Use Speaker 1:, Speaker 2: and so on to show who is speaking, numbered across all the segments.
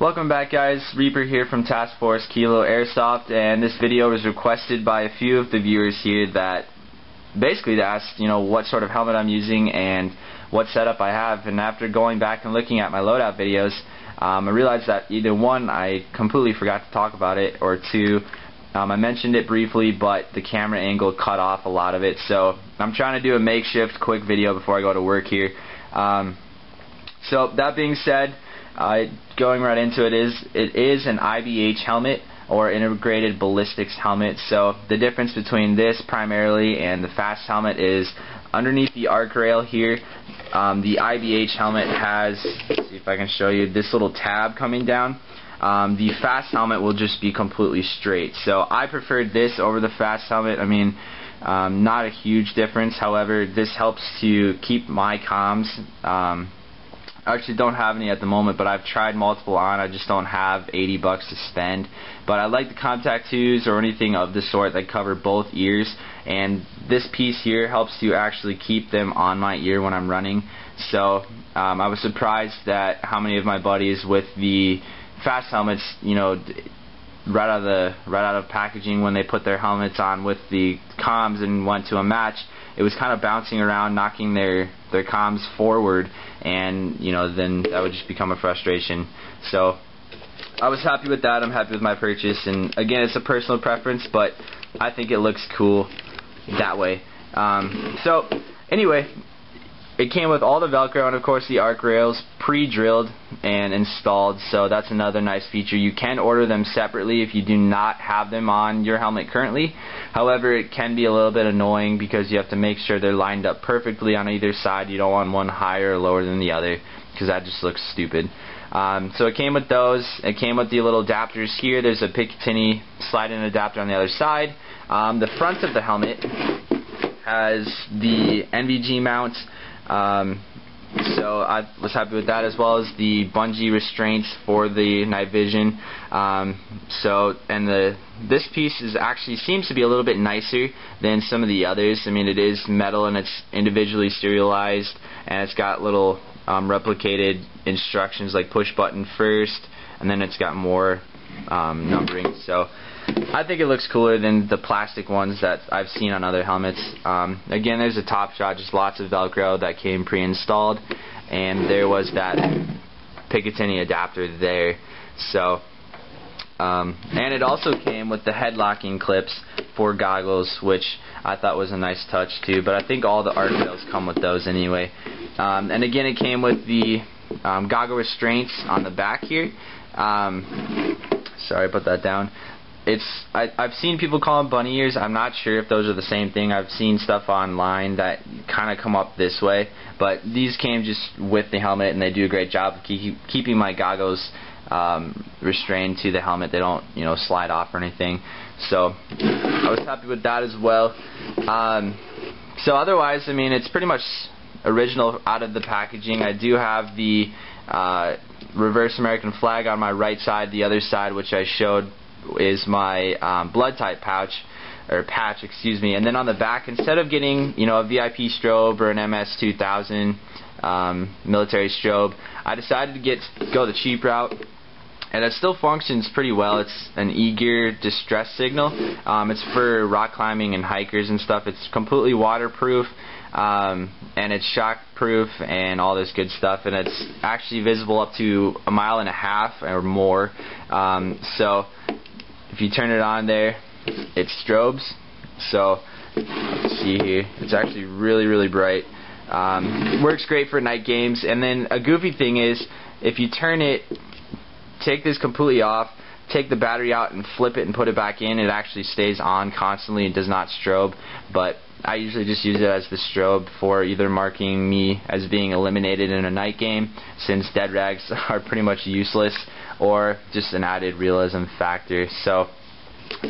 Speaker 1: Welcome back, guys. Reaper here from Task Force Kilo Airsoft, and this video was requested by a few of the viewers here that basically asked, what sort of helmet I'm using and what setup I have. And after going back and looking at my loadout videos, I realized that either one, I completely forgot to talk about it, or two, I mentioned it briefly, but the camera angle cut off a lot of it. So I'm trying to do a makeshift quick video before I go to work here. So that being said, going right into it is an IBH helmet, or integrated ballistics helmet. So the difference between this primarily and the fast helmet is underneath the arc rail here. The IBH helmet has, let's see if I can show you, this little tab coming down. The fast helmet will just be completely straight. So I preferred this over the fast helmet. I mean, not a huge difference. However, this helps to keep my comms. I actually don't have any at the moment, but I've tried multiple on. I just don't have $80 to spend. But I like the contact twos or anything of the sort that cover both ears, and this piece here helps to actually keep them on my ear when I'm running. So I was surprised at how many of my buddies with the fast helmets, right out of packaging, when they put their helmets on with the comms and went to a match, it was kind of bouncing around, knocking their comms forward, and then that would just become a frustration. So I was happy with that. I'm happy with my purchase, and again, it's a personal preference, but I think it looks cool that way. So anyway, it came with all the Velcro and of course the arc rails pre-drilled and installed, so that's another nice feature. You can order them separately if you do not have them on your helmet currently. However, it can be a little bit annoying because you have to make sure they're lined up perfectly on either side. You don't want one higher or lower than the other because that just looks stupid. So it came with those. It came with the little adapters here. There's a Picatinny slide-in adapter on the other side. The front of the helmet has the NVG mount. So I was happy with that, as well as the bungee restraints for the night vision. This piece actually seems to be a little bit nicer than some of the others. I mean, it is metal and it's individually serialized, and it's got little replicated instructions like push button first, and then it's got more numbering. So I think it looks cooler than the plastic ones that I've seen on other helmets. Again, there's a top shot, just lots of Velcro that came pre-installed, and there was that Picatinny adapter there. So, and it also came with the head locking clips for goggles, which I thought was a nice touch too. But I think all the arc rails come with those anyway. And again, it came with the goggle restraints on the back here. Sorry, I put that down. I've seen people call them bunny ears. I'm not sure if those are the same thing. I've seen stuff online that kind of come up this way, but these came just with the helmet, and they do a great job of keeping my goggles restrained to the helmet. They don't, slide off or anything. So I was happy with that as well. So otherwise, I mean, it's pretty much original out of the packaging. I do have the reverse American flag on my right side. The other side, which I showed, is my blood type patch, excuse me. And then on the back, instead of getting a VIP strobe or an MS 2000 military strobe, I decided to go the cheap route, and it still functions pretty well. It's an E-gear distress signal. It's for rock climbing and hikers and stuff. It's completely waterproof, and it's shockproof and all this good stuff, and it's actually visible up to 1.5 miles or more. So if you turn it on there, it strobes. So let's see here, it's actually really bright. Works great for night games. And then a goofy thing is, if you turn it, take this completely off, take the battery out and flip it and put it back in, it actually stays on constantly and does not strobe. But I usually just use it as the strobe for either marking me as being eliminated in a night game, since dead rags are pretty much useless, or just an added realism factor. So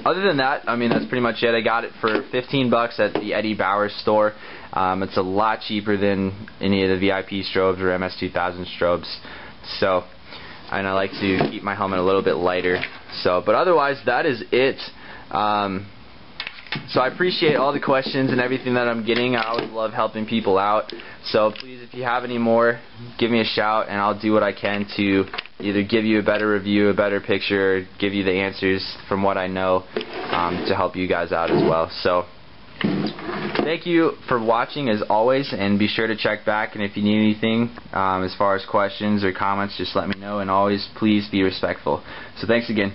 Speaker 1: other than that, I mean, that's pretty much it. I got it for $15 at the Eddie Bauer store. It's a lot cheaper than any of the VIP strobes or MS 2000 strobes. So, and I like to keep my helmet a little bit lighter. So, but otherwise, that is it. So I appreciate all the questions and everything that I'm getting. I always love helping people out. So please, if you have any more, give me a shout and I'll do what I can to either give you a better review, a better picture, or give you the answers from what I know to help you guys out as well. So thank you for watching as always, and be sure to check back, and if you need anything as far as questions or comments, just let me know, and always please be respectful. So thanks again.